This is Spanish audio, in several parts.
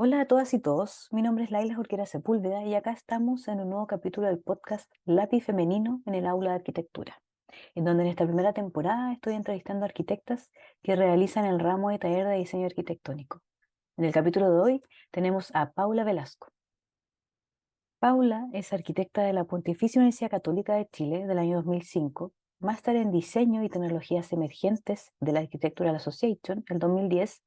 Hola a todas y todos, mi nombre es Laila Jorquera Sepúlveda y acá estamos en un nuevo capítulo del podcast Lápiz Femenino en el Aula de Arquitectura, en donde en esta primera temporada estoy entrevistando a arquitectas que realizan el ramo de taller de diseño arquitectónico. En el capítulo de hoy tenemos a Paula Velasco. Paula es arquitecta de la Pontificia Universidad Católica de Chile del año 2005, máster en Diseño y Tecnologías Emergentes de la Architectural Association el 2010,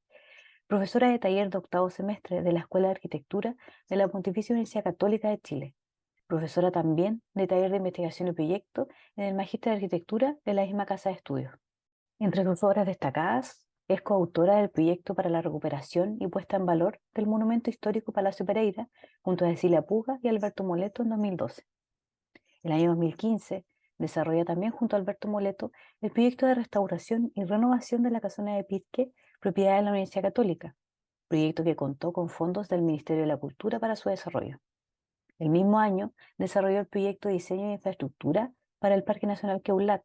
profesora de taller de octavo semestre de la Escuela de Arquitectura de la Pontificia Universidad Católica de Chile, profesora también de taller de investigación y proyecto en el Magíster de Arquitectura de la misma casa de estudios. Entre sus obras destacadas, es coautora del proyecto para la recuperación y puesta en valor del monumento histórico Palacio Pereira, junto a Cecilia Puga y Alberto Moleto en 2012. El año 2015 desarrolla también junto a Alberto Moleto el proyecto de restauración y renovación de la casona de Pirque, propiedad de la Universidad Católica, proyecto que contó con fondos del Ministerio de la Cultura para su desarrollo. El mismo año desarrolló el proyecto de diseño de infraestructura para el Parque Nacional Queulat.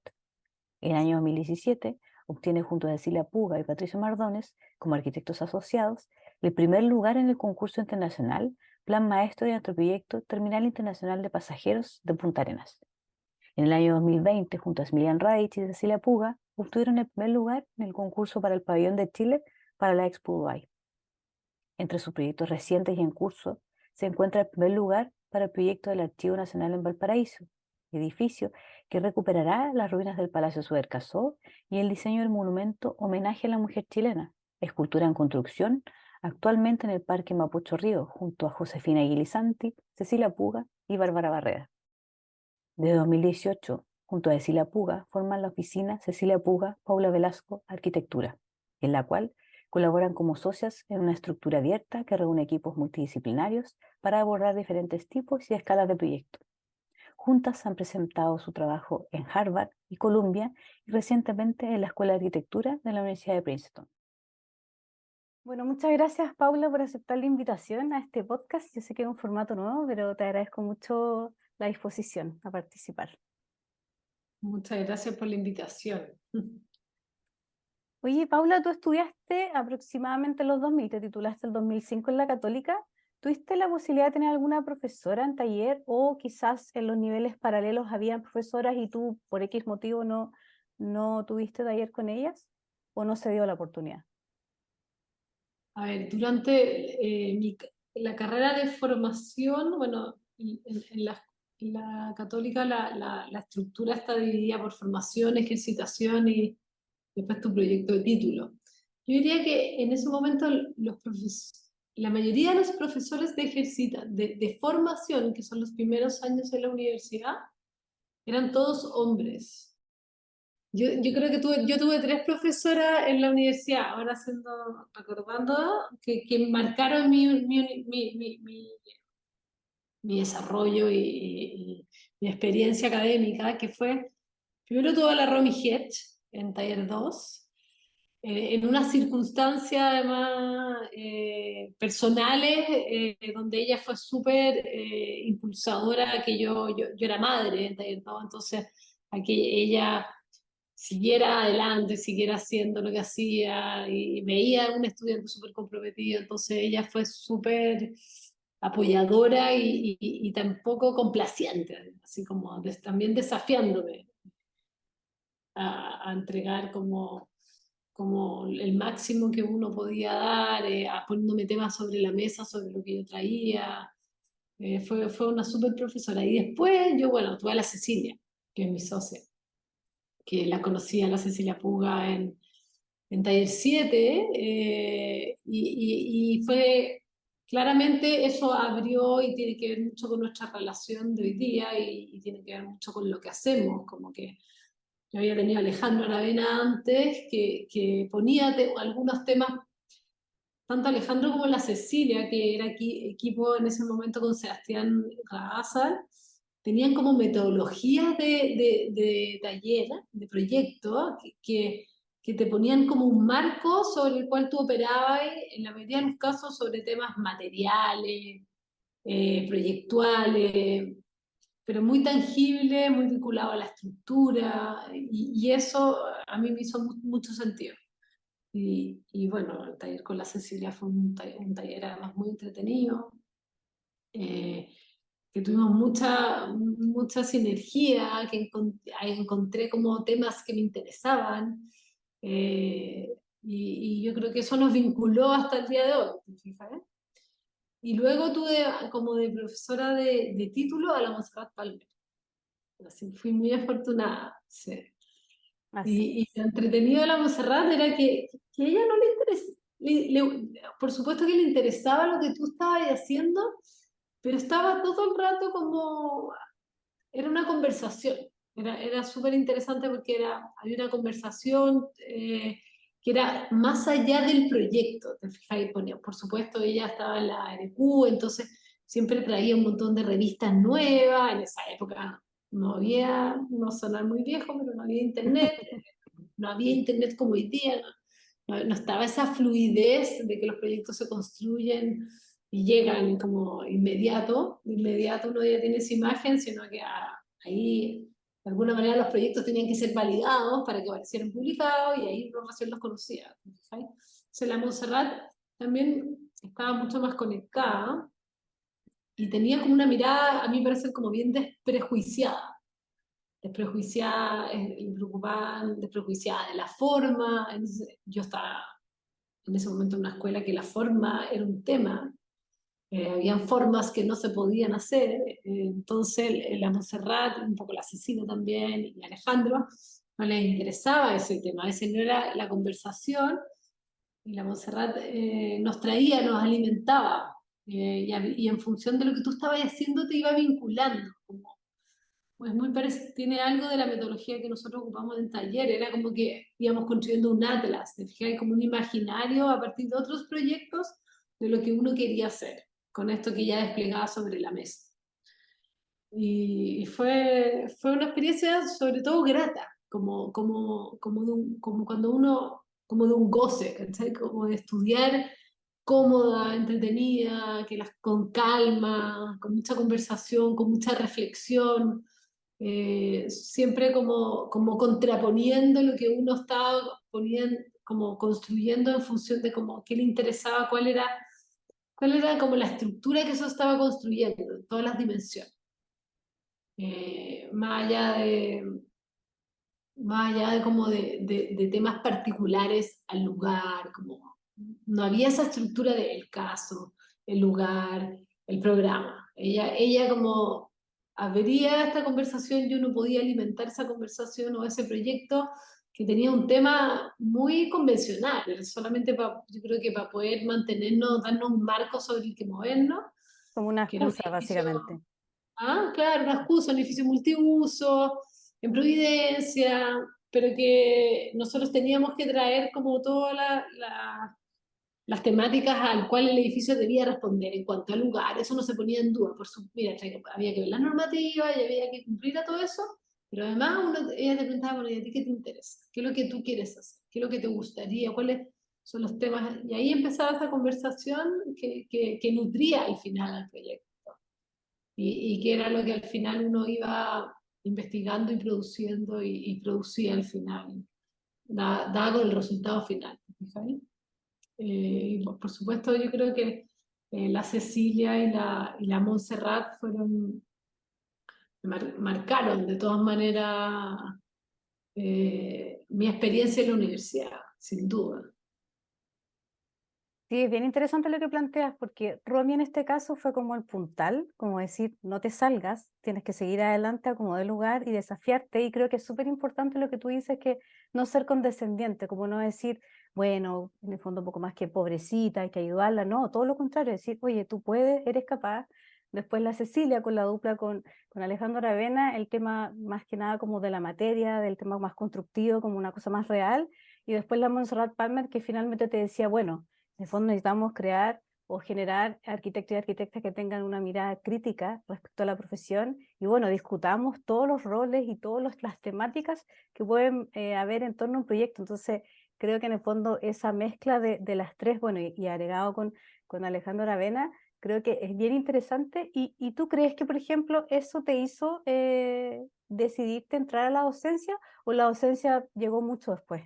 En el año 2017 obtiene junto a Cecilia Puga y Patricio Mardones, como arquitectos asociados, el primer lugar en el concurso internacional Plan Maestro de nuestro proyecto Terminal Internacional de Pasajeros de Punta Arenas. En el año 2020, junto a Emilian Reich y Cecilia Puga, obtuvieron el primer lugar en el concurso para el Pabellón de Chile para la Expo Dubai. Entre sus proyectos recientes y en curso se encuentra el primer lugar para el proyecto del Archivo Nacional en Valparaíso, edificio que recuperará las ruinas del Palacio Subercaseaux y el diseño del monumento Homenaje a la Mujer Chilena, escultura en construcción, actualmente en el Parque Mapocho Río, junto a Josefina Guilizanti, Cecilia Puga y Bárbara Barrera. Desde 2018, junto a Cecilia Puga, forman la oficina Cecilia Puga, Paula Velasco, Arquitectura, en la cual colaboran como socias en una estructura abierta que reúne equipos multidisciplinarios para abordar diferentes tipos y escalas de proyectos. Juntas han presentado su trabajo en Harvard y Columbia y recientemente en la Escuela de Arquitectura de la Universidad de Princeton. Bueno, muchas gracias Paula por aceptar la invitación a este podcast. Yo sé que es un formato nuevo, pero te agradezco mucho la disposición a participar. Muchas gracias por la invitación. Oye, Paula, tú estudiaste aproximadamente en los 2000, te titulaste el 2005 en la Católica. ¿Tuviste la posibilidad de tener alguna profesora en taller o quizás en los niveles paralelos habían profesoras y tú por X motivo no tuviste taller con ellas o no se dio la oportunidad? A ver, durante la carrera de formación, bueno, en la católica la estructura está dividida por formación, ejercitación y después tu proyecto de título. Yo diría que en ese momento la mayoría de los profesores de formación, que son los primeros años en la universidad, eran todos hombres. Yo creo que yo tuve tres profesoras en la universidad, ahora recordando, que marcaron mi desarrollo y mi experiencia académica, que fue, primero tuve a la Romy Hedge en Taller 2, en unas circunstancias además personales, donde ella fue súper impulsadora, que yo era madre en Taller 2, entonces aquí ella siguiera adelante, siguiera haciendo lo que hacía y veía a un estudiante súper comprometido, entonces ella fue súper apoyadora y tampoco complaciente, así como también desafiándome a entregar como el máximo que uno podía dar, poniéndome temas sobre la mesa, sobre lo que yo traía. Fue una súper profesora. Y después yo, bueno, tuve a la Cecilia, que es mi socia, que la conocí a la Cecilia Puga en Taller 7, y fue, claramente eso abrió y tiene que ver mucho con nuestra relación de hoy día y tiene que ver mucho con lo que hacemos, como que yo había tenido a Alejandro Aravena antes, que ponía algunos temas, tanto Alejandro como la Cecilia, que era aquí, equipo en ese momento con Sebastián Raazal, tenían como metodologías de taller, de proyecto, que te ponían como un marco sobre el cual tú operabas, en la mayoría de los casos sobre temas materiales, proyectuales, pero muy tangible, muy vinculado a la estructura, y eso a mí me hizo mucho sentido. Y bueno, el taller con la Cecilia fue un taller además muy entretenido, eh, que tuvimos mucha sinergia, que ahí encontré como temas que me interesaban, y yo creo que eso nos vinculó hasta el día de hoy, ¿te fijas? Y luego tuve como de profesora de título a la Montserrat Palmer. Así, fui muy afortunada, sí. Así. Y lo entretenido de la Montserrat era que a ella no le interesaba, por supuesto que le interesaba lo que tú estabas haciendo, pero estaba todo el rato como, era una conversación, era súper interesante porque había una conversación que era más allá del proyecto, te fijas, y ponía, por supuesto ella estaba en la ARQ, entonces siempre traía un montón de revistas nuevas, en esa época no había, no sonar muy viejo, pero no había internet, no había internet como hoy día, no estaba esa fluidez de que los proyectos se construyen y llegan como inmediato, de inmediato uno ya tiene esa imagen, sino que ahí de alguna manera los proyectos tenían que ser validados para que aparecieran publicados y ahí uno recién los conocía. ¿Sí? Entonces la Montserrat también estaba mucho más conectada y tenía como una mirada, a mí me parece como bien desprejuiciada, desprejuiciada, desprejuiciada de la forma. Yo estaba en ese momento en una escuela que la forma era un tema, habían formas que no se podían hacer, entonces la Montserrat, un poco la Cecilia también y Alejandro, no les interesaba ese tema, ese no era la conversación, y la Montserrat nos traía, nos alimentaba, y en función de lo que tú estabas haciendo te iba vinculando, como pues muy parece, tiene algo de la metodología que nosotros ocupamos en taller, era como que íbamos construyendo un atlas, te fijas, como un imaginario a partir de otros proyectos de lo que uno quería hacer, con esto que ya desplegaba sobre la mesa. Y fue una experiencia sobre todo grata, como cuando uno, como de un goce, ¿cachai? Como de estudiar cómoda, entretenida, con calma, con mucha conversación, con mucha reflexión, siempre como contraponiendo lo que uno estaba poniendo, como construyendo en función de como qué le interesaba, cuál era como la estructura que eso estaba construyendo, todas las dimensiones. Más allá más allá de como de temas particulares al lugar, como no había esa estructura del caso, el lugar, el programa. Ella como habría esta conversación, yo no podía alimentar esa conversación o ese proyecto que tenía un tema muy convencional, solamente yo creo que para poder mantenernos, darnos un marco sobre el que movernos, Como una que era un excusa, edificio. básicamente. Ah, claro, una excusa, un edificio multiuso, en Providencia, pero que nosotros teníamos que traer como todas las temáticas al cual el edificio debía responder en cuanto al lugar. Eso no se ponía en duda. Mira, había que ver la normativa y había que cumplir a todo eso, pero además ella te preguntaba, bueno, ¿y a ti qué te interesa? ¿Qué es lo que tú quieres hacer? ¿Qué es lo que te gustaría? ¿Cuáles son los temas? Y ahí empezaba esa conversación que nutría al final al proyecto y que era lo que al final uno iba investigando y produciendo y producía al final, daba con el resultado final. ¿Te fijas? Y por supuesto yo creo que la Cecilia y la Montserrat marcaron de todas maneras mi experiencia en la universidad, sin duda. Sí, es bien interesante lo que planteas, porque Romy en este caso fue como el puntal, como decir, no te salgas, tienes que seguir adelante a como dé lugar y desafiarte. Y creo que es súper importante lo que tú dices, que no ser condescendiente, como no decir, bueno, en el fondo un poco más que pobrecita, hay que ayudarla. No, todo lo contrario, decir, oye, tú puedes, eres capaz. Después la Cecilia con la dupla con Alejandro Aravena, el tema más que nada como de la materia, del tema más constructivo, como una cosa más real. Y después la Montserrat Palmer, que finalmente te decía, bueno, en el fondo necesitamos crear o generar arquitectos y arquitectas que tengan una mirada crítica respecto a la profesión y bueno, discutamos todos los roles y todas las temáticas que pueden haber en torno a un proyecto. Entonces, creo que en el fondo esa mezcla de las tres, bueno, y agregado con Alejandro Aravena, creo que es bien interesante. ¿Y tú crees que, por ejemplo, eso te hizo decidirte entrar a la docencia o la docencia llegó mucho después?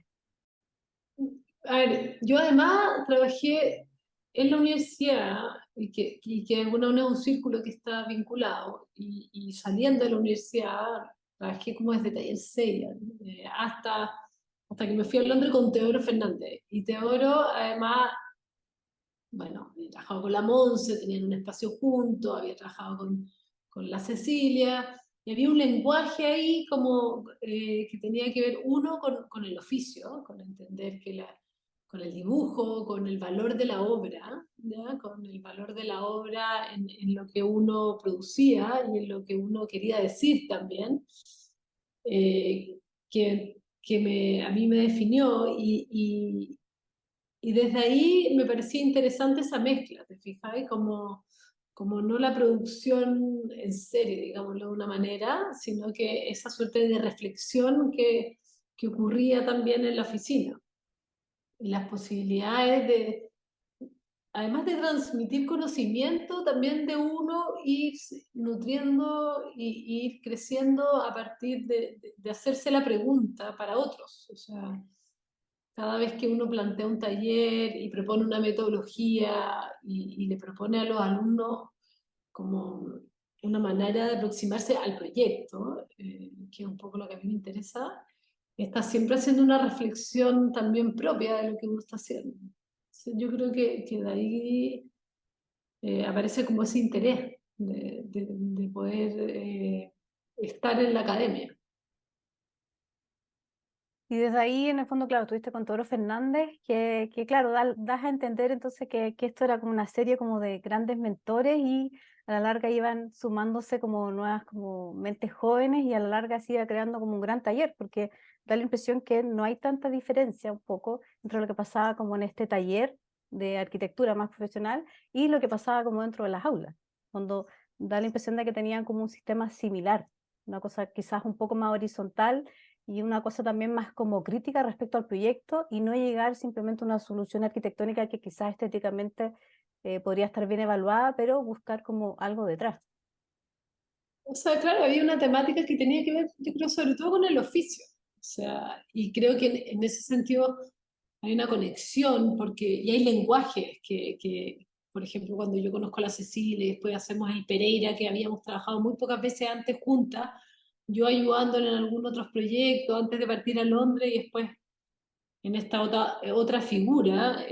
A ver, yo además trabajé en la universidad y que bueno, es un círculo que está vinculado y saliendo de la universidad trabajé como desde taller 6 hasta que me fui a Londres con Teodoro Fernández. Y Teodoro además, bueno, había trabajado con la Monse, tenían un espacio juntos, había trabajado con la Cecilia, y había un lenguaje ahí como que tenía que ver uno con el oficio, con entender con el dibujo, con el valor de la obra, ¿ya? Con el valor de la obra en lo que uno producía y en lo que uno quería decir también, eh, a mí me definió y desde ahí me parecía interesante esa mezcla, ¿te fijas? Como no la producción en serie, digámoslo de una manera, sino que esa suerte de reflexión que ocurría también en la oficina. Y las posibilidades además de transmitir conocimiento, también de uno ir nutriendo y ir creciendo a partir de hacerse la pregunta para otros. O sea, cada vez que uno plantea un taller y propone una metodología y le propone a los alumnos como una manera de aproximarse al proyecto, que es un poco lo que a mí me interesa, está siempre haciendo una reflexión también propia de lo que uno está haciendo. Entonces, yo creo que de ahí aparece como ese interés de poder estar en la academia. Y desde ahí, en el fondo, claro, estuviste con Toro Fernández, que claro, das a entender entonces que esto era como una serie como de grandes mentores y a la larga iban sumándose como nuevas como mentes jóvenes y a la larga se iba creando como un gran taller, porque da la impresión que no hay tanta diferencia un poco entre lo que pasaba como en este taller de arquitectura más profesional y lo que pasaba como dentro de las aulas, cuando da la impresión de que tenían como un sistema similar, una cosa quizás un poco más horizontal y una cosa también más como crítica respecto al proyecto y no llegar simplemente a una solución arquitectónica que quizás estéticamente podría estar bien evaluada, pero buscar como algo detrás. O sea, claro, había una temática que tenía que ver, yo creo, sobre todo con el oficio. O sea, y creo que en ese sentido hay una conexión, porque, y hay lenguajes por ejemplo, cuando yo conozco a la Cecilia y después hacemos el Pereira, que habíamos trabajado muy pocas veces antes juntas, yo ayudándole en algunos otros proyectos antes de partir a Londres y después en esta otra figura,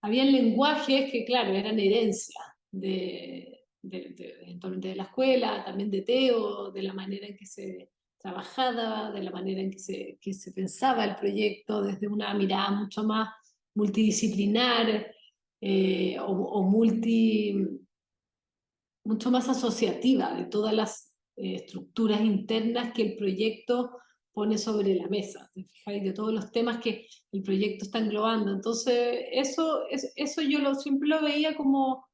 habían lenguajes que, claro, eran herencia eventualmente de la escuela, también de Teo, de la manera en que se trabajaba, de la manera en que se pensaba el proyecto desde una mirada mucho más multidisciplinar o mucho más asociativa de todas las estructuras internas que el proyecto pone sobre la mesa, ¿te fijáis? De todos los temas que el proyecto está englobando. Entonces, eso yo siempre lo veía como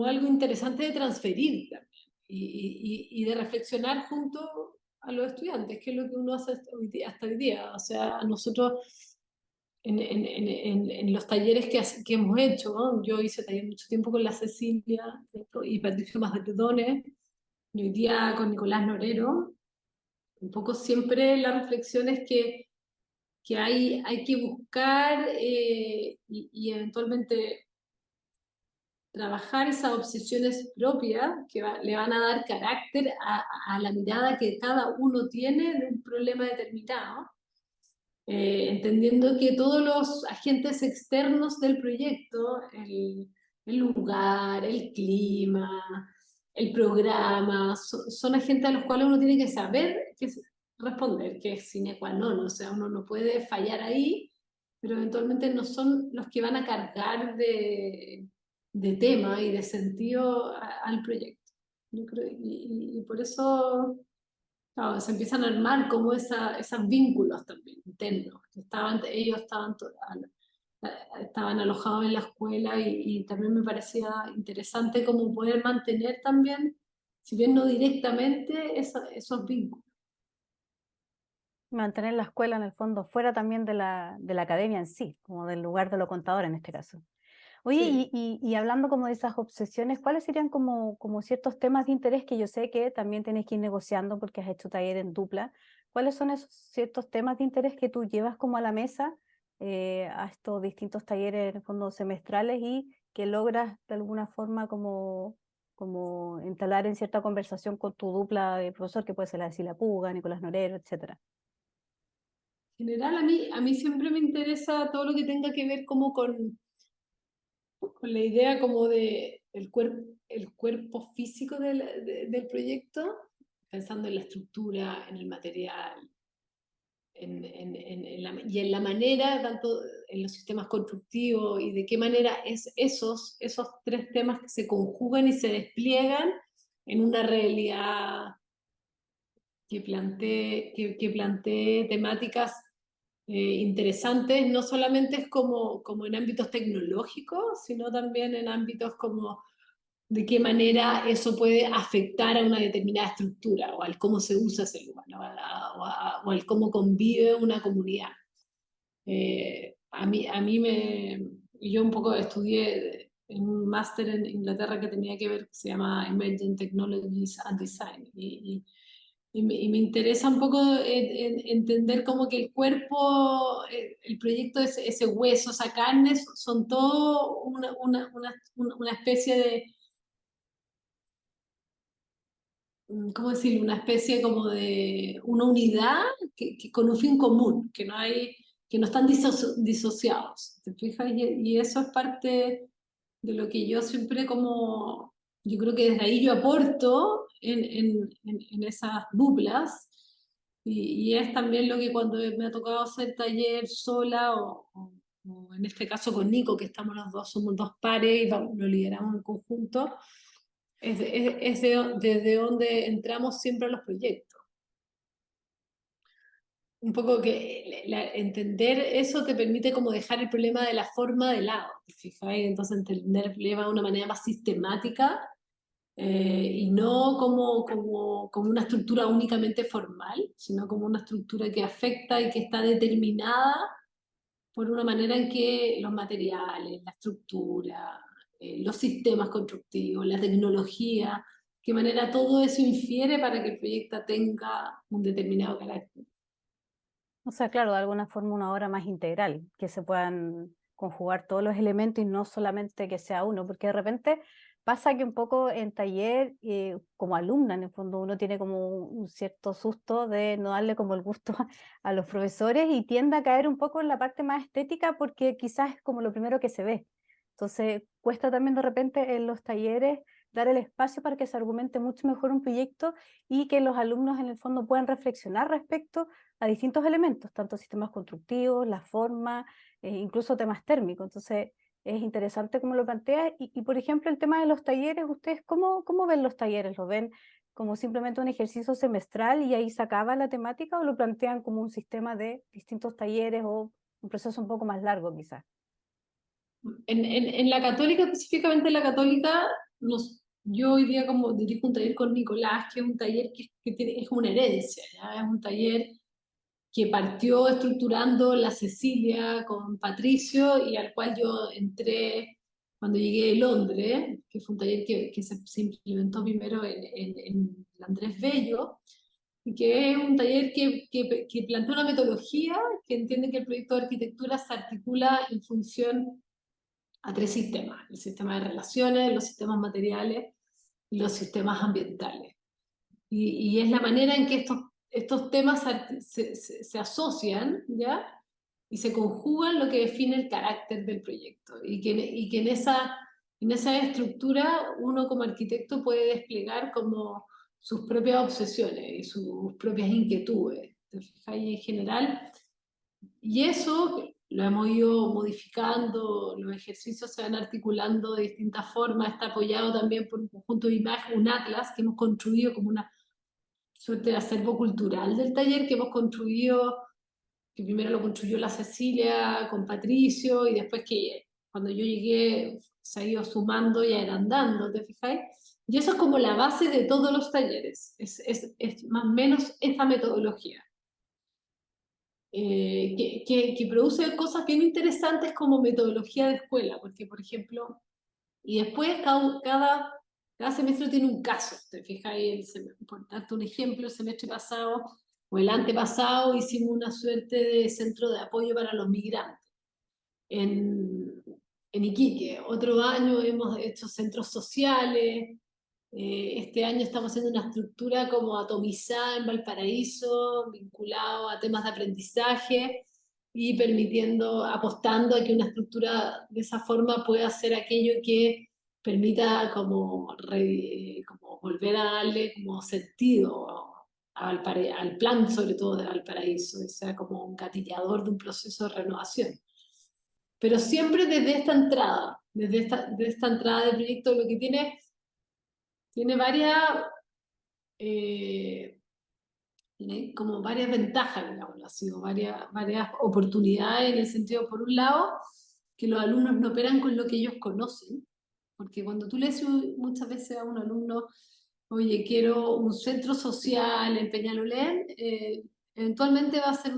algo interesante de transferir también y de reflexionar junto a los estudiantes, que es lo que uno hace hasta hoy día. O sea, nosotros en los talleres que hemos hecho, ¿no? Yo hice taller mucho tiempo con la Cecilia y Patricio Mazardones, y hoy día con Nicolás Norero, un poco siempre la reflexión es que hay que buscar y eventualmente trabajar esas obsesiones propias que le van a dar carácter a la mirada que cada uno tiene de un problema determinado, entendiendo que todos los agentes externos del proyecto, el lugar, el clima, el programa, son agentes a los cuales uno tiene que saber responder, que es sine qua non, o sea, uno no puede fallar ahí, pero eventualmente no son los que van a cargar de tema y de sentido al proyecto. Yo creo, y por eso claro, se empiezan a armar como esos vínculos también internos. Ellos estaban alojados en la escuela y también me parecía interesante como poder mantener también, si bien no directamente, esos vínculos. Mantener la escuela en el fondo fuera también de la academia en sí, como del lugar de lo contador en este caso. Oye, Sí. y hablando como de esas obsesiones, ¿cuáles serían como ciertos temas de interés que yo sé que también tenés que ir negociando porque has hecho taller en dupla? ¿Cuáles son esos ciertos temas de interés que tú llevas como a la mesa a estos distintos talleres en el fondo semestrales y que logras de alguna forma como entablar en cierta conversación con tu dupla de profesor, que puede ser la Cecilia Puga, Nicolás Norero, etcétera. En general, a mí siempre me interesa todo lo que tenga que ver como con la idea como de el cuerpo físico del proyecto, pensando en la estructura, en el material, y en la manera, tanto en los sistemas constructivos y de qué manera esos tres temas que se conjugan y se despliegan en una realidad que plantee temáticas interesantes, no solamente es como en ámbitos tecnológicos, sino también en ámbitos como de qué manera eso puede afectar a una determinada estructura o al cómo se usa ese lugar, ¿no? O al cómo convive una comunidad. Yo un poco estudié en un máster en Inglaterra que tenía que ver, que se llama Emerging Technologies and Design, y me interesa un poco entender cómo que el cuerpo, el proyecto, ese hueso, esa carne, son todo una especie de, ¿cómo decirlo? Una especie como de una unidad con un fin común, que no están disociados. ¿Te fijas? Y eso es parte de lo que yo siempre como, yo creo que desde ahí yo aporto en esas duplas. Y es también lo que cuando me ha tocado hacer taller sola o en este caso con Nico, que estamos los dos, somos dos pares y lo lideramos en conjunto, desde donde entramos siempre a los proyectos. Un poco que entender eso te permite como dejar el problema de la forma de lado, ¿te fijas? Entonces entender el problema de una manera más sistemática y no como una estructura únicamente formal, sino como una estructura que afecta y que está determinada por una manera en que los materiales, la estructura, los sistemas constructivos, la tecnología, qué manera todo eso infiere para que el proyecto tenga un determinado carácter. O sea, claro, de alguna forma una obra más integral, que se puedan conjugar todos los elementos y no solamente que sea uno, porque de repente pasa que un poco en taller, como alumna, en el fondo uno tiene como un cierto susto de no darle como el gusto a los profesores y tiende a caer un poco en la parte más estética porque quizás es como lo primero que se ve. Entonces cuesta también de repente en los talleres dar el espacio para que se argumente mucho mejor un proyecto y que los alumnos en el fondo puedan reflexionar respecto a distintos elementos, tanto sistemas constructivos, la forma, incluso temas térmicos. Entonces, es interesante cómo lo plantea. Por ejemplo, el tema de los talleres, ¿ustedes cómo ven los talleres? ¿Lo ven como simplemente un ejercicio semestral y ahí se acaba la temática o lo plantean como un sistema de distintos talleres o un proceso un poco más largo quizás? En la católica, específicamente en la católica, yo hoy día como dirijo un taller con Nicolás, que es un taller es una herencia, ¿ya? Es un taller que partió estructurando la Cecilia con Patricio y al cual yo entré cuando llegué de Londres, que fue un taller que se implementó primero en Andrés Bello, y que es un taller que plantea una metodología que entiende que el proyecto de arquitectura se articula en función a tres sistemas: el sistema de relaciones, los sistemas materiales y los sistemas ambientales. Y es la manera en que estos temas se asocian, ¿ya? Y se conjugan lo que define el carácter del proyecto. Y que en esa estructura uno como arquitecto puede desplegar como sus propias obsesiones y sus propias inquietudes. ¿Te fijas? Y en general, y eso lo hemos ido modificando, los ejercicios se van articulando de distintas formas, está apoyado también por un conjunto de imágenes, un atlas que hemos construido como una suerte de acervo cultural del taller que hemos construido, que primero lo construyó la Cecilia con Patricio y después que cuando yo llegué se ha ido sumando y agrandando, ¿te fijáis? Y eso es como la base de todos los talleres, es más o menos esa metodología. Que produce cosas bien interesantes como metodología de escuela, porque por ejemplo, y después cada semestre tiene un caso, te fijas, por darte un ejemplo, el semestre pasado o el antepasado hicimos una suerte de centro de apoyo para los migrantes. en, en Iquique. Otro año hemos hecho centros sociales. Este año estamos haciendo una estructura como atomizada en Valparaíso, vinculado a temas de aprendizaje y permitiendo, apostando a que una estructura de esa forma pueda hacer aquello que permita como volver a darle como sentido al plan, sobre todo de Valparaíso, que sea como un gatillador de un proceso de renovación. Pero siempre desde esta entrada, de esta entrada de proyecto, lo que tiene eh, tiene como varias ventajas, digamos así, o varias oportunidades en el sentido, por un lado, que los alumnos no operan con lo que ellos conocen, porque cuando tú le dices muchas veces a un alumno, oye, quiero un centro social en Peñalolén, eventualmente va a ser,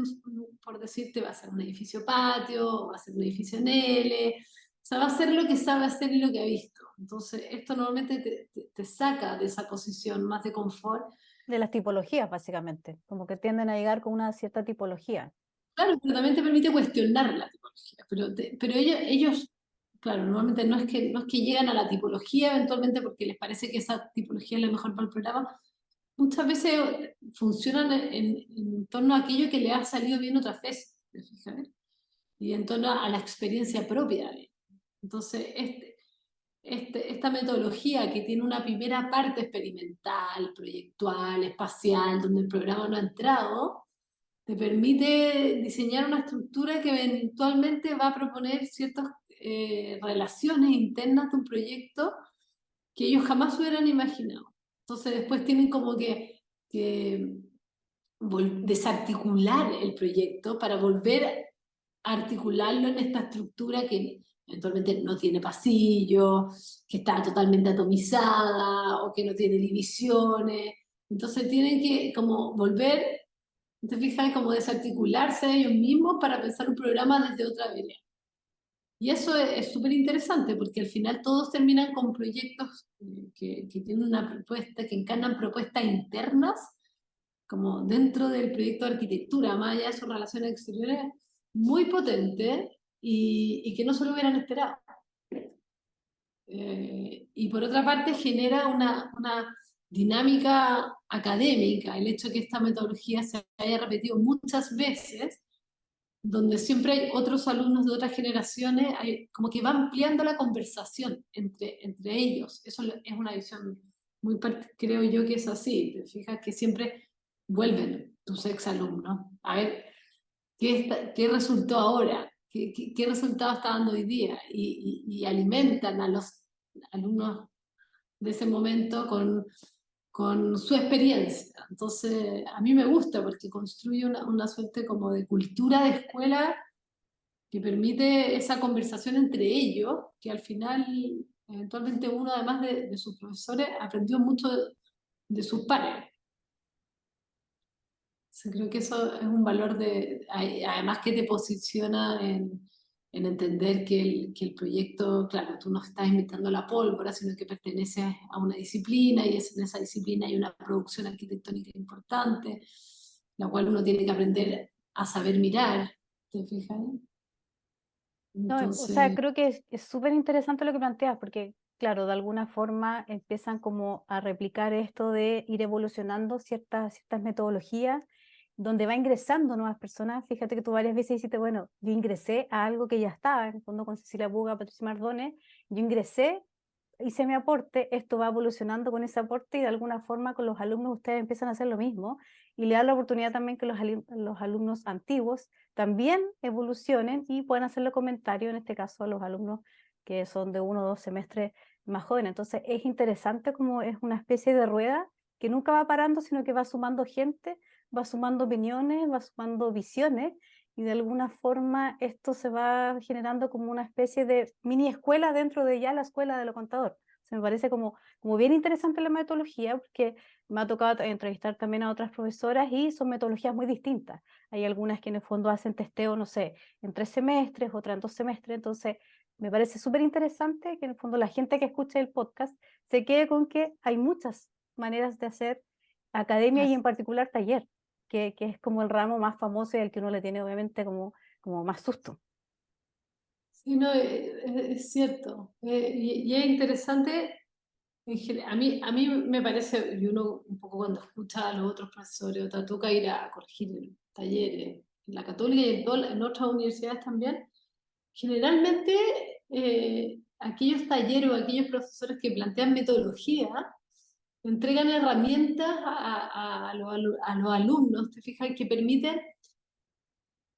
por decirte, va a ser un edificio patio, va a ser un edificio en L, o sea, va a ser lo que sabe hacer y lo que ha visto. Entonces, esto normalmente te saca de esa posición más de confort. De las tipologías, básicamente, como que tienden a llegar con una cierta tipología. Claro, pero también te permite cuestionar la tipología. Pero ellos, claro, normalmente no es que llegan a la tipología eventualmente porque les parece que esa tipología es la mejor para el programa. Muchas veces funcionan en torno a aquello que le ha salido bien otras veces, ¿te fijas? Y en torno a la experiencia propia. Entonces, esta metodología que tiene una primera parte experimental, proyectual, espacial, donde el programa no ha entrado, te permite diseñar una estructura que eventualmente va a proponer ciertas relaciones internas de un proyecto que ellos jamás hubieran imaginado. Entonces después tienen como que desarticular el proyecto para volver a articularlo en esta estructura que eventualmente no tiene pasillo, que está totalmente atomizada o que no tiene divisiones. Entonces tienen que como volver, te fijas, como desarticularse ellos mismos para pensar un programa desde otra vereda. Y eso es súper interesante porque al final todos terminan con proyectos que tienen una propuesta, que encarnan propuestas internas, como dentro del proyecto de arquitectura, más allá de sus relaciones exteriores, muy potentes y que no se lo hubieran esperado. Y por otra parte genera una dinámica académica, el hecho de que esta metodología se haya repetido muchas veces, donde siempre hay otros alumnos de otras generaciones, como que va ampliando la conversación entre ellos. Eso es una visión muy, creo yo que es así. Te fijas que siempre vuelven tus exalumnos a ver qué resultó ahora, qué resultado está dando hoy día, y alimentan a los alumnos de ese momento con su experiencia. Entonces, a mí me gusta porque construye una suerte como de cultura de escuela que permite esa conversación entre ellos, que al final, eventualmente uno, además de sus profesores, aprendió mucho de sus pares. Sí, creo que eso es un valor además que te posiciona en entender que el proyecto, claro, tú no estás inventando la pólvora, sino que perteneces a una disciplina y en esa disciplina hay una producción arquitectónica importante, la cual uno tiene que aprender a saber mirar, ¿te fijas? No, o sea, Entonces, creo que es súper interesante lo que planteas, porque, claro, de alguna forma empiezan como a replicar esto de ir evolucionando ciertas metodologías, donde va ingresando nuevas personas. Fíjate que tú varias veces dijiste, bueno, yo ingresé a algo que ya estaba, en el fondo con Cecilia Puga, Patricia Mardones, yo ingresé, hice mi aporte, esto va evolucionando con ese aporte y de alguna forma con los alumnos ustedes empiezan a hacer lo mismo y le dan la oportunidad también que los alumnos antiguos también evolucionen y puedan hacerle comentarios, en este caso a los alumnos que son de 1 o 2 semestres más jóvenes. Entonces es interesante como es una especie de rueda que nunca va parando, sino que va sumando gente, va sumando opiniones, va sumando visiones y de alguna forma esto se va generando como una especie de mini escuela dentro de ya la escuela de lo contador. Se me parece como bien interesante la metodología porque me ha tocado entrevistar también a otras profesoras y son metodologías muy distintas. Hay algunas que en el fondo hacen testeo, no sé, en 3 semestres, otras en 2 semestres. Entonces, me parece súper interesante que en el fondo la gente que escuche el podcast se quede con que hay muchas maneras de hacer academia y en particular taller, que es como el ramo más famoso y al que uno le tiene obviamente como más susto. Sí, no, es cierto. Y es interesante. A mí me parece, y uno un poco cuando escucha a los otros profesores, o te toca ir a corregir talleres en la Católica y en otras universidades también, generalmente aquellos talleres o aquellos profesores que plantean metodología entregan herramientas a los alumnos, te fijas, que permiten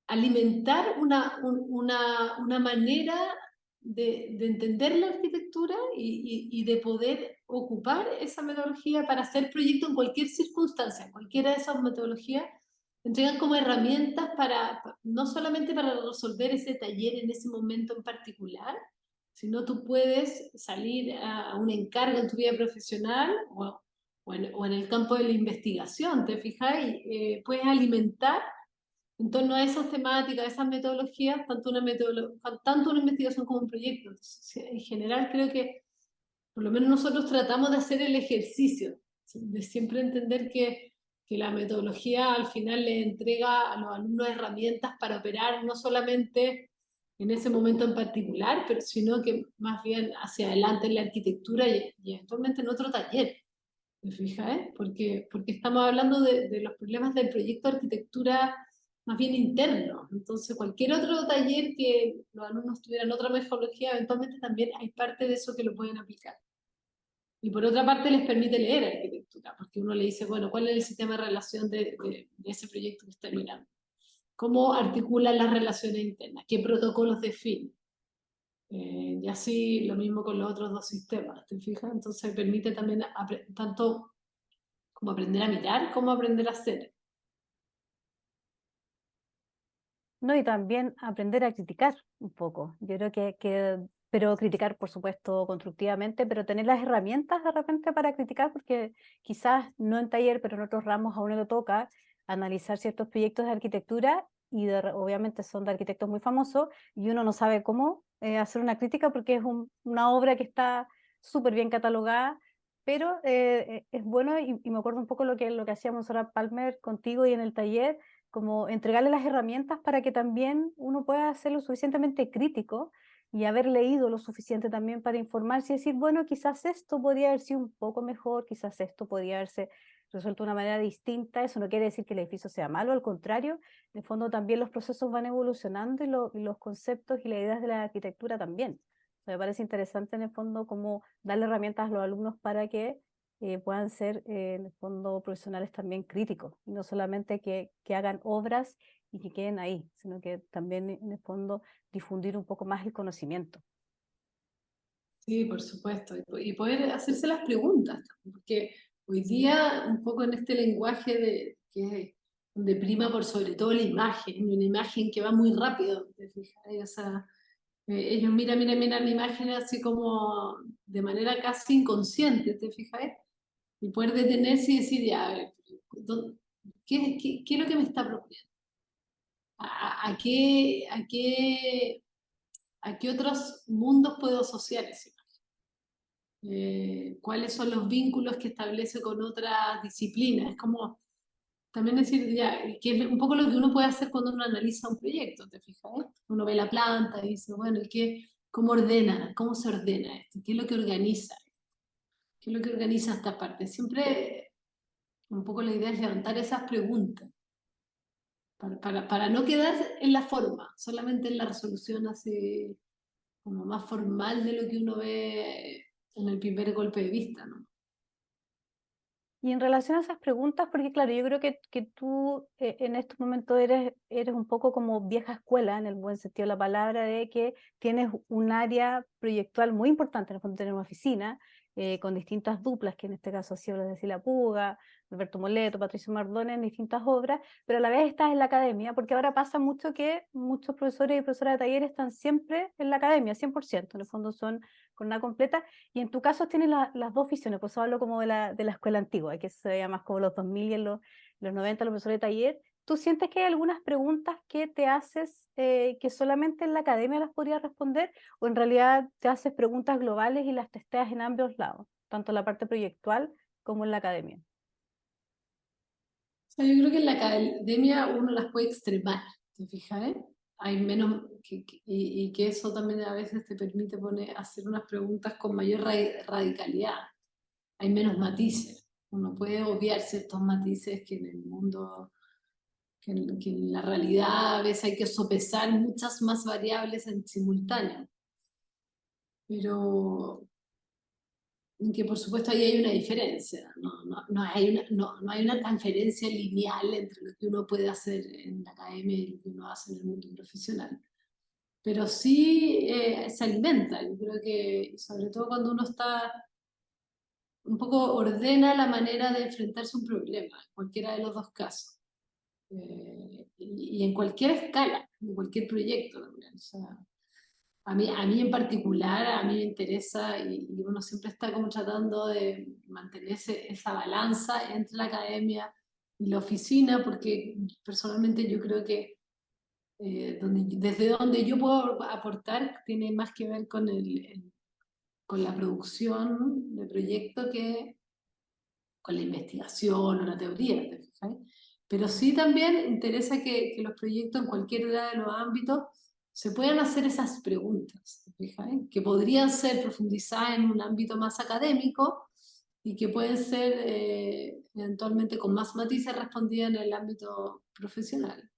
alimentar una manera de entender la arquitectura y de poder ocupar esa metodología para hacer proyectos en cualquier circunstancia, cualquiera de esas metodologías, entregan como herramientas no solamente para resolver ese taller en ese momento en particular, sino tú puedes salir a un encargo en tu vida profesional o en el campo de la investigación, ¿te fijas? Y puedes alimentar en torno a esas temáticas, a esas metodologías, tanto una investigación como un proyecto. Entonces, sí, en general creo que por lo menos nosotros tratamos de hacer el ejercicio, ¿sí? De siempre entender que la metodología al final le entrega a los alumnos herramientas para operar no solamente en ese momento en particular, pero sino que más bien hacia adelante en la arquitectura y eventualmente en otro taller. ¿Me fijas? Porque estamos hablando de los problemas del proyecto de arquitectura más bien interno. Entonces, cualquier otro taller que los alumnos tuvieran otra metodología, eventualmente también hay parte de eso que lo pueden aplicar. Y por otra parte, les permite leer arquitectura, porque uno le dice, bueno, ¿cuál es el sistema de relación de ese proyecto que está mirando? ¿Cómo articulan las relaciones internas? ¿Qué protocolos define? Y así lo mismo con los otros dos sistemas, ¿te fijas? Entonces permite también tanto como aprender a mirar, como aprender a hacer. ¿No? Y también aprender a criticar un poco. Yo creo pero criticar, por supuesto, constructivamente, pero tener las herramientas de repente para criticar, porque quizás no en taller, pero en otros ramos a uno le toca analizar ciertos proyectos de arquitectura y obviamente son de arquitectos muy famosos y uno no sabe cómo hacer una crítica porque es una obra que está súper bien catalogada, pero es bueno y me acuerdo un poco lo que hacíamos ahora Palmer contigo y en el taller como entregarle las herramientas para que también uno pueda ser lo suficientemente crítico y haber leído lo suficiente también para informarse y decir, bueno, quizás esto podría haber sido un poco mejor, quizás esto podría haberse resuelto de una manera distinta. Eso no quiere decir que el edificio sea malo, al contrario, en el fondo también los procesos van evolucionando y los conceptos y las ideas de la arquitectura también. Me parece interesante en el fondo cómo darle herramientas a los alumnos para que puedan ser en el fondo profesionales también críticos, y no solamente que hagan obras y que queden ahí, sino que también en el fondo difundir un poco más el conocimiento. Sí, por supuesto. Y poder hacerse las preguntas, porque hoy día, un poco en este lenguaje donde prima por sobre todo la imagen, una imagen que va muy rápido, ¿te fijas? O sea, ellos miran la imagen así como de manera casi inconsciente, ¿te fijas? Y poder detenerse y decir, ya, a ver, ¿qué es lo que me está proponiendo? ¿A qué otros mundos puedo asociar esa imagen? ¿Cuáles son los vínculos que establece con otras disciplinas? Es como también decir, ya, que es un poco lo que uno puede hacer cuando uno analiza un proyecto, ¿te fijas? Uno ve la planta y dice, bueno, ¿cómo ordena? ¿Cómo se ordena esto? ¿Qué es lo que organiza? ¿Qué es lo que organiza esta parte? Siempre un poco la idea es levantar esas preguntas para no quedar en la forma, solamente en la resolución así como más formal de lo que uno ve en el primer golpe de vista, ¿no? Y en relación a esas preguntas, porque claro, yo creo que tú en estos momentos eres un poco como vieja escuela, en el buen sentido de la palabra, de que tienes un área proyectual muy importante, en el fondo tener una oficina con distintas duplas, que en este caso ha sido la de Cecilia Puga, Alberto Moleto, Patricio Mardones, en distintas obras, pero a la vez estás en la academia, porque ahora pasa mucho que muchos profesores y profesoras de taller están siempre en la academia, 100%, en el fondo son con una completa, y en tu caso tienes las dos visiones, pues hablo como de la escuela antigua, que se veía más como los 2000 y en los 90 los profesores de taller. ¿Tú sientes que hay algunas preguntas que te haces que solamente en la academia las podrías responder o en realidad te haces preguntas globales y las testeas en ambos lados, tanto en la parte proyectual como en la academia? O sea, yo creo que en la academia uno las puede extremar, ¿te fijas? hay menos, y que eso también a veces te permite hacer unas preguntas con mayor radicalidad. Hay menos matices. Uno puede obviar ciertos matices que en el mundo, que en la realidad a veces hay que sopesar muchas más variables en simultáneo. Pero que por supuesto ahí hay una diferencia, no hay una transferencia lineal entre lo que uno puede hacer en la academia y lo que uno hace en el mundo profesional. Pero sí se alimenta, yo creo que sobre todo cuando uno está un poco ordena la manera de enfrentarse a un problema, en cualquiera de los dos casos. Y en cualquier escala, en cualquier proyecto también. O sea, a mí en particular, a mí me interesa y uno siempre está como tratando de mantener esa balanza entre la academia y la oficina, porque personalmente yo creo que desde donde yo puedo aportar tiene más que ver con, con la producción de proyectos que con la investigación o la teoría, ¿te fijas? Pero sí también interesa que los proyectos en cualquiera de los ámbitos se puedan hacer esas preguntas, ¿te fijas? Que podrían ser profundizadas en un ámbito más académico y que pueden ser eventualmente con más matices respondidas en el ámbito profesional.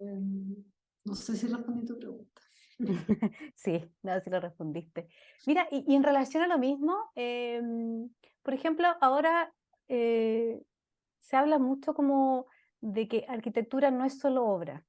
No sé si respondí tu pregunta. Sí, nada, sí lo respondiste. Mira, y en relación a lo mismo, por ejemplo, ahora se habla mucho como de que arquitectura no es solo obra.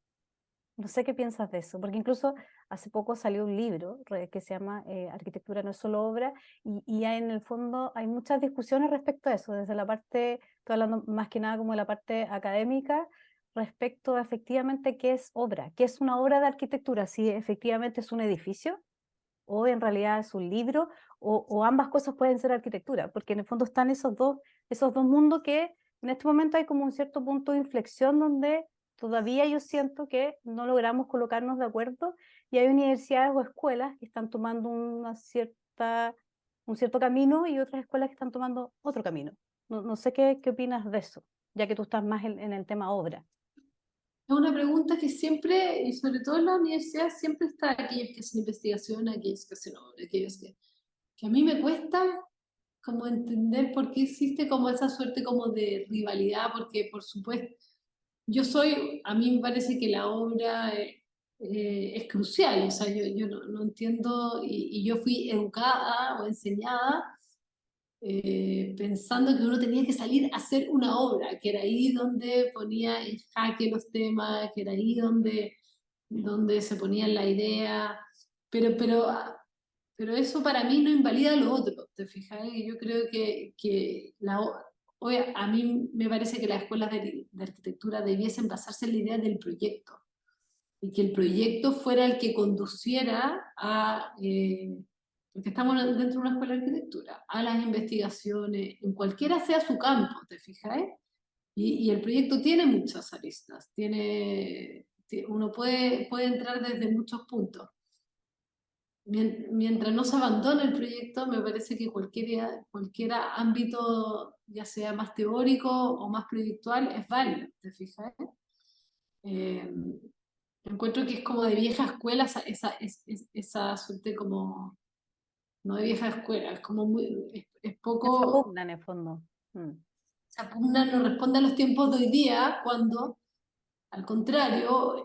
No sé qué piensas de eso, porque incluso hace poco salió un libro que se llama Arquitectura no es solo obra, y en el fondo hay muchas discusiones respecto a eso, desde la parte, estoy hablando más que nada como de la parte académica, respecto a efectivamente qué es obra, qué es una obra de arquitectura, si efectivamente es un edificio o en realidad es un libro, o ambas cosas pueden ser arquitectura, porque en el fondo están esos dos mundos que en este momento hay como un cierto punto de inflexión donde todavía yo siento que no logramos colocarnos de acuerdo y hay universidades o escuelas que están tomando un cierto camino y otras escuelas que están tomando otro camino. No sé qué opinas de eso, ya que tú estás más en el tema obra. Es una pregunta que siempre, y sobre todo en la universidad, siempre está aquellos que hacen investigación, aquellos que hacen obra, aquellos que a mí me cuesta como entender por qué existe como esa suerte como de rivalidad, porque por supuesto, a mí me parece que la obra es crucial, o sea, yo no entiendo, y yo fui educada o enseñada pensando que uno tenía que salir a hacer una obra, que era ahí donde ponía en jaque los temas, que era ahí donde se ponía la idea, pero, pero, pero eso para mí no invalida lo otro, ¿te fijas? Y yo creo que hoy a mí me parece que las escuelas de arquitectura debiesen basarse en la idea del proyecto y que el proyecto fuera el que conduciera porque estamos dentro de una escuela de arquitectura, a las investigaciones, en cualquiera sea su campo, ¿te fijas? Y el proyecto tiene muchas aristas, uno puede entrar desde muchos puntos. Mientras no se abandone el proyecto, me parece que cualquier ámbito, ya sea más teórico o más proyectual, es válido, ¿te fijas? Eh, Encuentro que es como de vieja escuela esa suerte como, no de vieja escuela, es como es Esa poco, pugna en el fondo. Mm. esa pugna no responde a los tiempos de hoy día, cuando al contrario,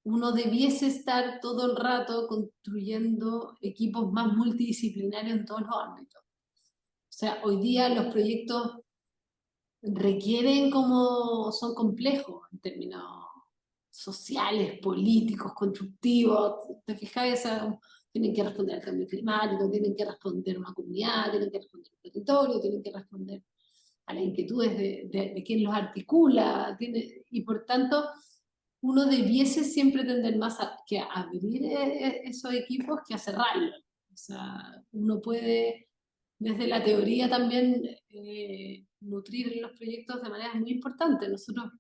uno debiese estar todo el rato construyendo equipos más multidisciplinarios en todos los ámbitos. O sea, hoy día los proyectos requieren como, son complejos en términos sociales, políticos, constructivos. ¿Te fijas? O sea, tienen que responder al cambio climático, tienen que responder a una comunidad, tienen que responder al territorio, tienen que responder a las inquietudes de quien los articula, y por tanto uno debiese siempre tender más que a abrir esos equipos que a cerrarlos. O sea, uno puede desde la teoría también nutrir los proyectos de manera muy importante. Nosotros,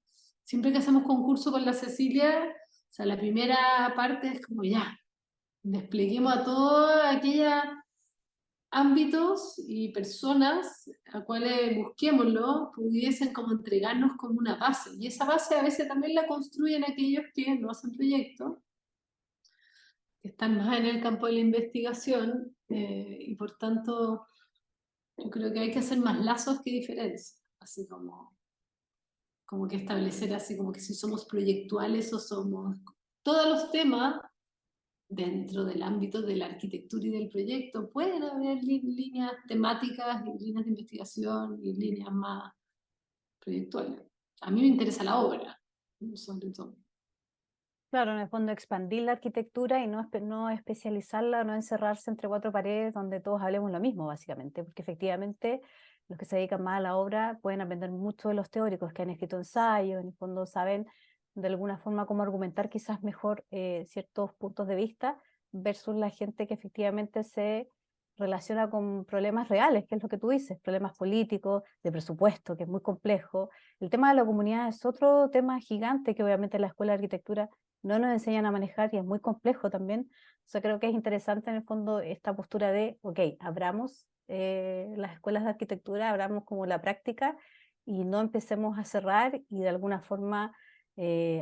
siempre que hacemos concurso con la Cecilia, o sea, la primera parte es como ya, despleguemos a toda aquella ámbitos y personas a cuales busquémoslo pudiesen como entregarnos como una base. Y esa base a veces también la construyen aquellos que no hacen proyectos, que están más en el campo de la investigación, y por tanto yo creo que hay que hacer más lazos que diferencias, así como que establecer así como que si somos proyectuales o somos todos los temas dentro del ámbito de la arquitectura y del proyecto. Pueden haber líneas temáticas y líneas de investigación y líneas más proyectuales. A mí me interesa la obra, sobre todo. Claro, en el fondo expandir la arquitectura y no especializarla, no encerrarse entre cuatro paredes donde todos hablemos lo mismo, básicamente, porque efectivamente los que se dedican más a la obra pueden aprender mucho de los teóricos que han escrito ensayos, en el fondo saben de alguna forma cómo argumentar quizás mejor ciertos puntos de vista versus la gente que efectivamente se relaciona con problemas reales, que es lo que tú dices, problemas políticos, de presupuesto, que es muy complejo. El tema de la comunidad es otro tema gigante que obviamente en la Escuela de Arquitectura no nos enseñan a manejar y es muy complejo también. O sea, creo que es interesante en el fondo esta postura de, ok, abramos las escuelas de arquitectura, abramos como la práctica y no empecemos a cerrar y de alguna forma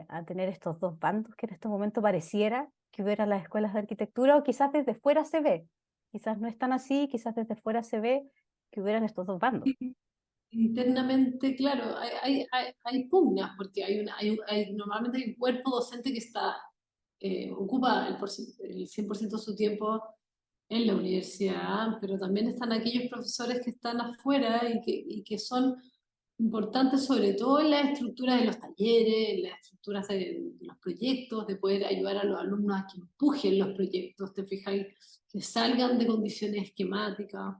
a tener estos dos bandos que en este momento pareciera que hubiera las escuelas de arquitectura o quizás desde fuera se ve, quizás no es tan así, quizás desde fuera se ve que hubieran estos dos bandos. Internamente, claro, hay pugnas, porque normalmente hay un cuerpo docente que ocupa el 100% de su tiempo en la universidad, pero también están aquellos profesores que están afuera y que son importantes sobre todo en la estructura de los talleres, en las estructuras de los proyectos, de poder ayudar a los alumnos a que empujen los proyectos, te fijáis, que salgan de condiciones esquemáticas.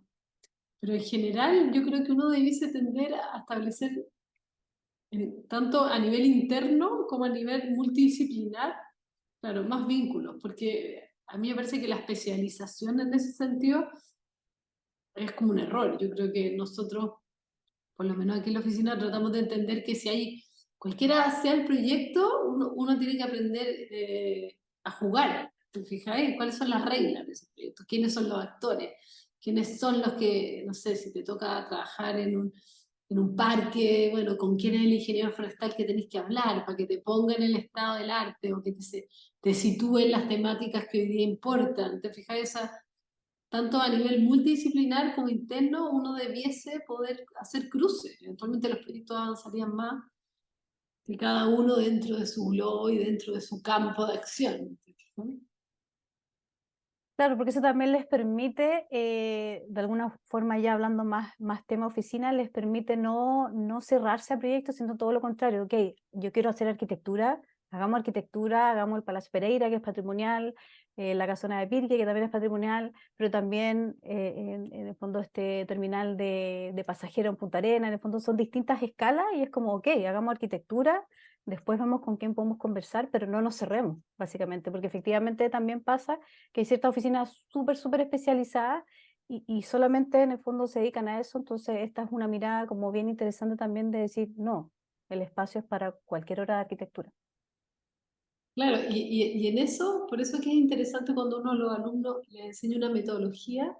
Pero en general yo creo que uno debiese tender a establecer, tanto a nivel interno como a nivel multidisciplinar, claro, más vínculos, porque a mí me parece que la especialización en ese sentido es como un error. Yo creo que nosotros, por lo menos aquí en la oficina, tratamos de entender que si hay, cualquiera sea el proyecto, uno tiene que aprender a jugar. ¿Te fijáis? ¿Cuáles son las reglas de ese proyecto? ¿Quiénes son los actores? ¿Quiénes son los que, no sé, si te toca trabajar en un parque, bueno, con quién es el ingeniero forestal que tenés que hablar para que te ponga en el estado del arte o que te sitúen las temáticas que hoy día importan? ¿Te fijas? Tanto a nivel multidisciplinar como interno, uno debiese poder hacer cruces. Eventualmente los proyectos avanzarían más que cada uno dentro de su globo y dentro de su campo de acción. ¿No? Claro, porque eso también les permite, de alguna forma ya hablando más tema oficina, les permite no cerrarse a proyectos, sino todo lo contrario. Ok, yo quiero hacer arquitectura, hagamos el Palacio Pereira, que es patrimonial, la Casona de Pirque, que también es patrimonial, pero también en el fondo este terminal de pasajeros en Punta Arenas, en el fondo son distintas escalas y es como, ok, hagamos arquitectura. Después vemos con quién podemos conversar, pero no nos cerremos, básicamente, porque efectivamente también pasa que hay ciertas oficinas súper especializadas y solamente en el fondo se dedican a eso, entonces esta es una mirada como bien interesante también de decir, no, el espacio es para cualquier hora de arquitectura. Claro, y en eso, por eso es que es interesante cuando uno a los alumnos les enseña una metodología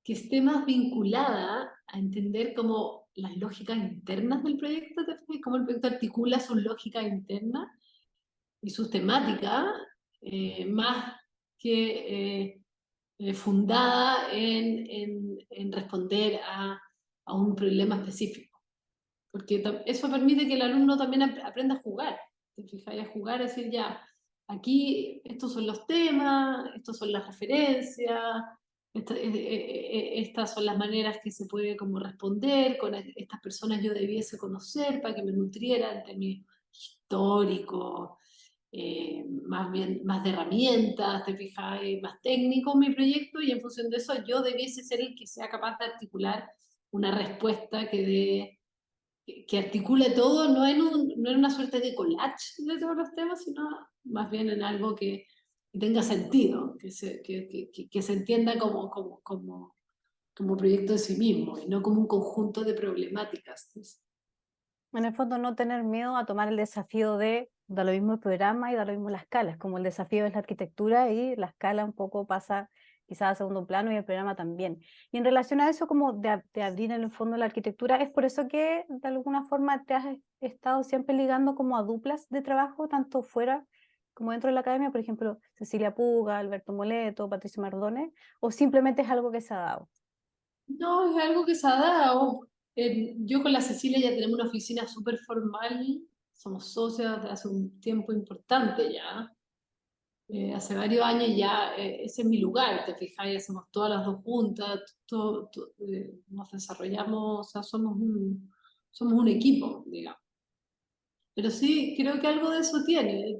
que esté más vinculada a entender como las lógicas internas del proyecto, ¿te fijas? Cómo el proyecto articula sus lógicas internas y sus temáticas, más que fundada en responder a un problema específico. Porque eso permite que el alumno también aprenda a jugar. ¿Te fijas? A jugar, a decir, ya, aquí estos son los temas, estos son las referencias, estas son las maneras que se puede como responder, con estas personas yo debiese conocer para que me nutrieran en términos históricos, más bien más de herramientas, te fijas, más técnico mi proyecto y en función de eso yo debiese ser el que sea capaz de articular una respuesta que articule todo, no en una suerte de collage de todos los temas, sino más bien en algo que tenga sentido, que se entienda como proyecto de sí mismo y no como un conjunto de problemáticas. En el fondo no tener miedo a tomar el desafío de, da lo mismo el programa y da lo mismo la escala, es como el desafío es la arquitectura y la escala un poco pasa quizás a segundo plano y el programa también. Y en relación a eso, como de abrir en el fondo la arquitectura, ¿es por eso que de alguna forma te has estado siempre ligando como a duplas de trabajo, tanto fuera como dentro de la academia, por ejemplo, Cecilia Puga, Alberto Moleto, Patricio Mardones, o simplemente es algo que se ha dado? No, es algo que se ha dado. Yo con la Cecilia ya tenemos una oficina súper formal, somos socios desde hace un tiempo importante ya. Hace varios años ya, ese es mi lugar, te fijas, y hacemos todas las dos juntas, nos desarrollamos, o sea, somos un equipo, digamos. Pero sí, creo que algo de eso tiene.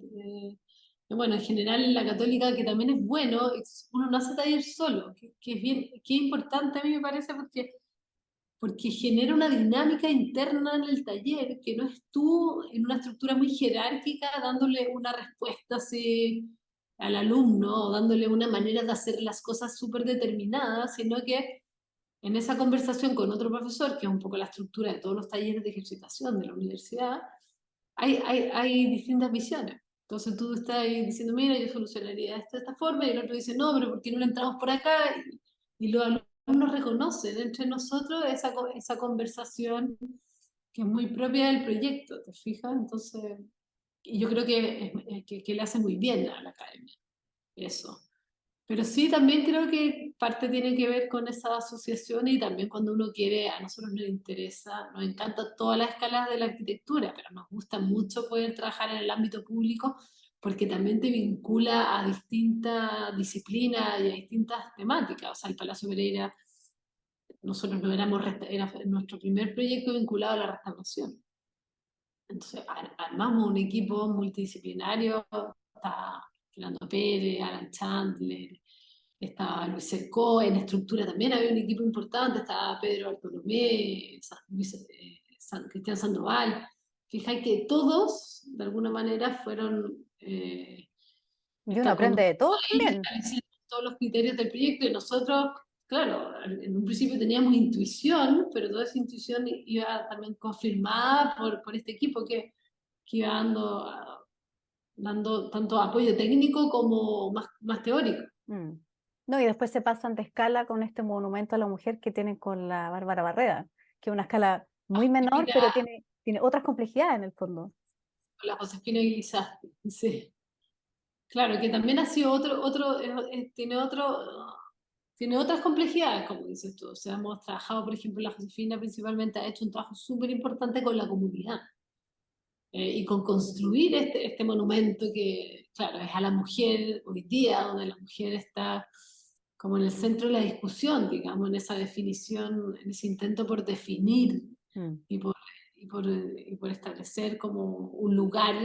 Bueno, en general en la católica, que también es bueno, uno no hace taller solo, que es bien, que es importante a mí me parece porque genera una dinámica interna en el taller, que no es tú en una estructura muy jerárquica dándole una respuesta así al alumno o dándole una manera de hacer las cosas súper determinadas, sino que en esa conversación con otro profesor, que es un poco la estructura de todos los talleres de ejercitación de la universidad, hay distintas visiones. Entonces tú estás ahí diciendo, mira, yo solucionaría esto de esta forma, y el otro dice, no, pero ¿por qué no le entramos por acá? Y los alumnos reconocen entre nosotros esa conversación que es muy propia del proyecto, ¿te fijas? Entonces, y yo creo que le hace muy bien a la academia eso. Pero sí, también creo que parte tiene que ver con esa asociación y también cuando uno quiere, a nosotros nos interesa, nos encanta todas las escalas de la arquitectura, pero nos gusta mucho poder trabajar en el ámbito público porque también te vincula a distintas disciplinas y a distintas temáticas. O sea, el Palacio Pereira, nosotros no era nuestro primer proyecto vinculado a la restauración. Entonces, armamos un equipo multidisciplinario, está Fernando Pérez, Alan Chandler, estaba Luis Cercó, en estructura también había un equipo importante, estaba Pedro Bartolomé, Cristian Sandoval. Fijáis que todos, de alguna manera, fueron Y uno con aprende de todos ahí también. estableciendo todos los criterios del proyecto y nosotros, claro, en un principio teníamos intuición, pero toda esa intuición iba también confirmada por este equipo que iba dando tanto apoyo técnico como más teórico. Mm. No, y después se pasan de escala con este monumento a la mujer que tienen con la Bárbara Barreda, que es una escala muy menor, pero tiene otras complejidades en el fondo. La Josefina Guilizasti, sí. Claro, que también ha sido tiene otras complejidades, como dices tú. O sea, hemos trabajado, por ejemplo, la Josefina principalmente ha hecho un trabajo súper importante con la comunidad y con construir este monumento que, claro, es a la mujer hoy día, donde la mujer está como en el centro de la discusión, digamos, en esa definición, en ese intento por definir Mm. y por establecer como un lugar.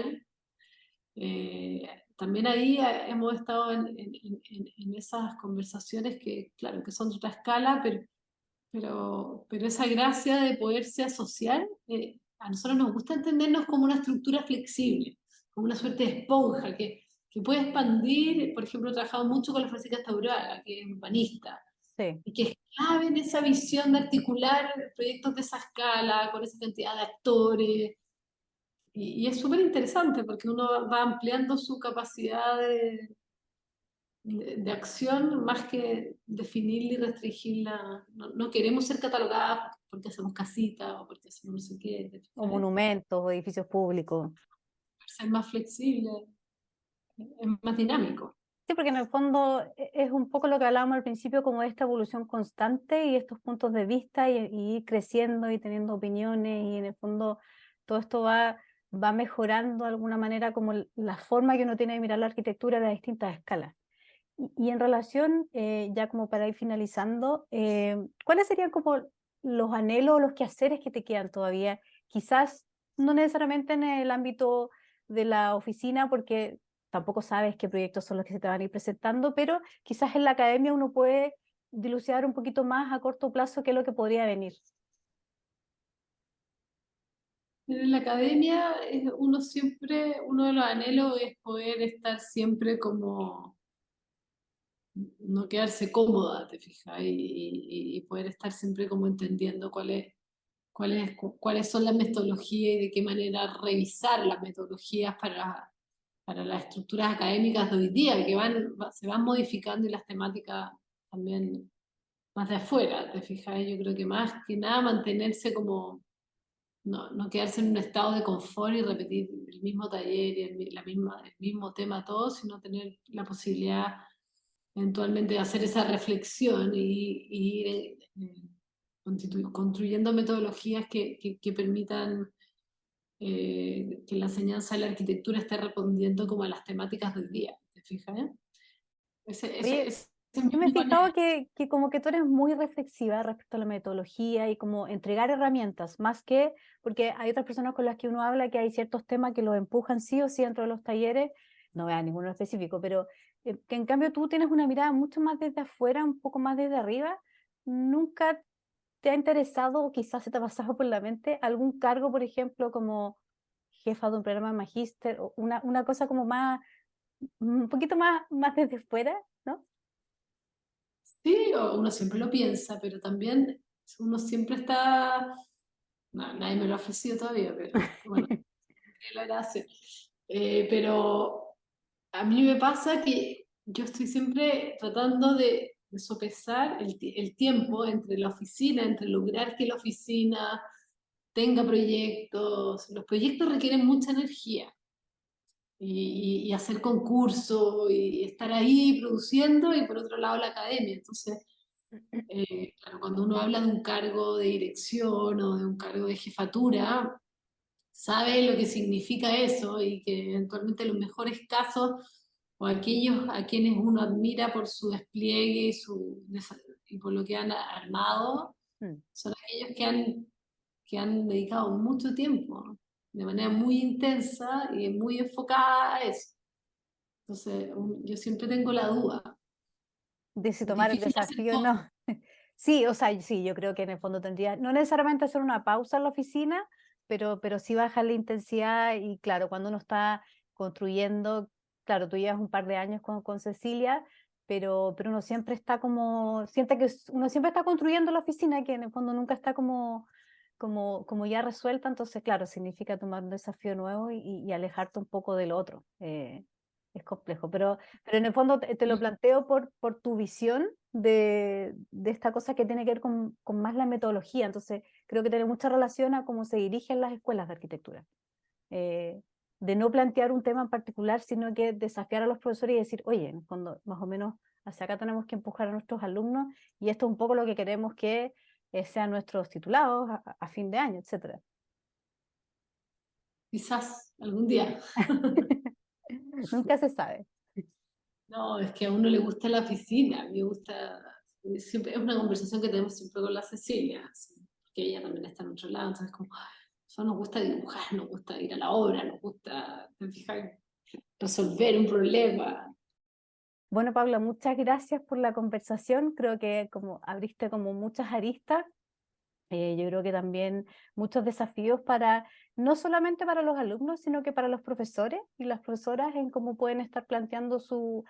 También ahí hemos estado en esas conversaciones que, claro, que son de otra escala, pero esa gracia de poderse asociar, a nosotros nos gusta entendernos como una estructura flexible, como una suerte de esponja que puede expandir. Por ejemplo, he trabajado mucho con la Francisca Stauraga, que es urbanista, Sí. y que es clave en esa visión de articular proyectos de esa escala, con esa cantidad de actores, y es súper interesante porque uno va ampliando su capacidad de acción más que definirla y restringirla. No, no queremos ser catalogadas porque hacemos casitas o porque hacemos no sé qué. ¿Te O fijas? monumentos, o edificios públicos. Ser más flexible, es más dinámico. Sí, porque en el fondo es un poco lo que hablábamos al principio, como de esta evolución constante y estos puntos de vista y ir creciendo y teniendo opiniones y en el fondo todo esto va mejorando de alguna manera como la forma que uno tiene de mirar la arquitectura a las distintas escalas. Y en relación, ya como para ir finalizando, ¿cuáles serían como los anhelos o los quehaceres que te quedan todavía? Quizás no necesariamente en el ámbito de la oficina, porque tampoco sabes qué proyectos son los que se te van a ir presentando, pero quizás en la academia uno puede dilucidar un poquito más a corto plazo qué es lo que podría venir. En la academia, uno de los anhelos es poder estar siempre como, no quedarse cómoda, te fijas, y poder estar siempre como entendiendo cuáles son las metodologías y de qué manera revisar las metodologías para las estructuras académicas de hoy día, que se van modificando y las temáticas también más de afuera, ¿te fijas? Yo creo que más que nada mantenerse como, no quedarse en un estado de confort y repetir el mismo taller y el mismo tema todo, sino tener la posibilidad eventualmente de hacer esa reflexión y ir construyendo metodologías que permitan que la enseñanza de la arquitectura esté respondiendo como a las temáticas del día, ¿te fijas? Oye, Ese es mi yo me he único fijado anhelo. que como que tú eres muy reflexiva respecto a la metodología y como entregar herramientas, más que, porque hay otras personas con las que uno habla que hay ciertos temas que los empujan sí o sí dentro de los talleres, no vea ninguno específico, pero que en cambio tú tienes una mirada mucho más desde afuera, un poco más desde arriba. ¿Nunca te ha interesado o quizás se te ha pasado por la mente algún cargo, por ejemplo, como jefa de un programa de magíster o una cosa como más, un poquito más desde fuera, ¿no? Sí, uno siempre lo piensa, pero también uno siempre está, no, nadie me lo ha ofrecido todavía, pero bueno, que la gracia. Pero a mí me pasa que yo estoy siempre tratando de sopesar el tiempo entre la oficina, entre lograr que la oficina tenga proyectos. Los proyectos requieren mucha energía y hacer concursos y estar ahí produciendo y por otro lado la academia. Entonces, claro, cuando uno habla de un cargo de dirección o de un cargo de jefatura, sabe lo que significa eso y que eventualmente los mejores casos o aquellos a quienes uno admira por su despliegue y por lo que han armado, Mm. son aquellos que han dedicado mucho tiempo, de manera muy intensa y muy enfocada a eso. Entonces, yo siempre tengo la duda. De si Es tomar el difícil hacer desafío o todo. no. Sí, o sea, sí, yo creo que en el fondo tendría, no necesariamente hacer una pausa en la oficina, pero sí bajar la intensidad y claro, cuando uno está construyendo, claro, tú llevas un par de años con Cecilia, pero uno siempre está como, siente que uno siempre está construyendo la oficina, que en el fondo nunca está como ya resuelta, entonces claro, significa tomar un desafío nuevo y alejarte un poco del otro. Es complejo, pero en el fondo te lo planteo por tu visión de esta cosa que tiene que ver con más la metodología. Entonces, creo que tiene mucha relación a cómo se dirigen las escuelas de arquitectura. Eh, de no plantear un tema en particular, sino que desafiar a los profesores y decir, oye, en el fondo, más o menos hacia acá tenemos que empujar a nuestros alumnos y esto es un poco lo que queremos que sean nuestros titulados a fin de año, etcétera. Quizás algún día. Nunca se sabe. No, es que a uno le gusta la oficina, me gusta, siempre, es una conversación que tenemos siempre con la Cecilia, así, porque ella también está en otro lado, entonces como, "Ay, eso nos gusta dibujar, nos gusta ir a la obra, nos gusta, ¿te fijas? Resolver un problema". Bueno, Paula, muchas gracias por la conversación. Creo que como abriste como muchas aristas. Yo creo que también muchos desafíos para, no solamente para los alumnos, sino que para los profesores y las profesoras en cómo pueden estar planteando sus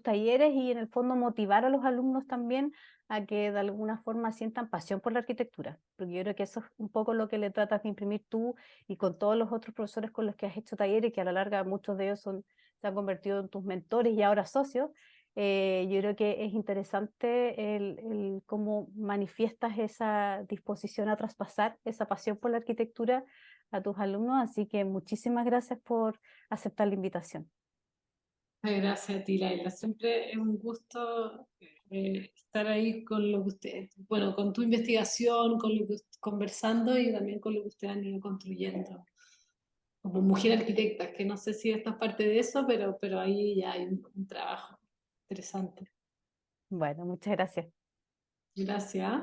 talleres y en el fondo motivar a los alumnos también a que de alguna forma sientan pasión por la arquitectura. Porque yo creo que eso es un poco lo que le tratas de imprimir tú y con todos los otros profesores con los que has hecho talleres, que a la larga muchos de ellos se han convertido en tus mentores y ahora socios. Yo creo que es interesante el cómo manifiestas esa disposición a traspasar esa pasión por la arquitectura a tus alumnos, así que muchísimas gracias por aceptar la invitación. Gracias a ti, Laila, siempre es un gusto estar ahí con lo que ustedes, bueno, con tu investigación, con lo que conversando y también con lo que ustedes han ido construyendo. Como mujer arquitecta, que no sé si esto es parte de eso, pero ahí ya hay un trabajo interesante. Bueno, muchas gracias. Gracias.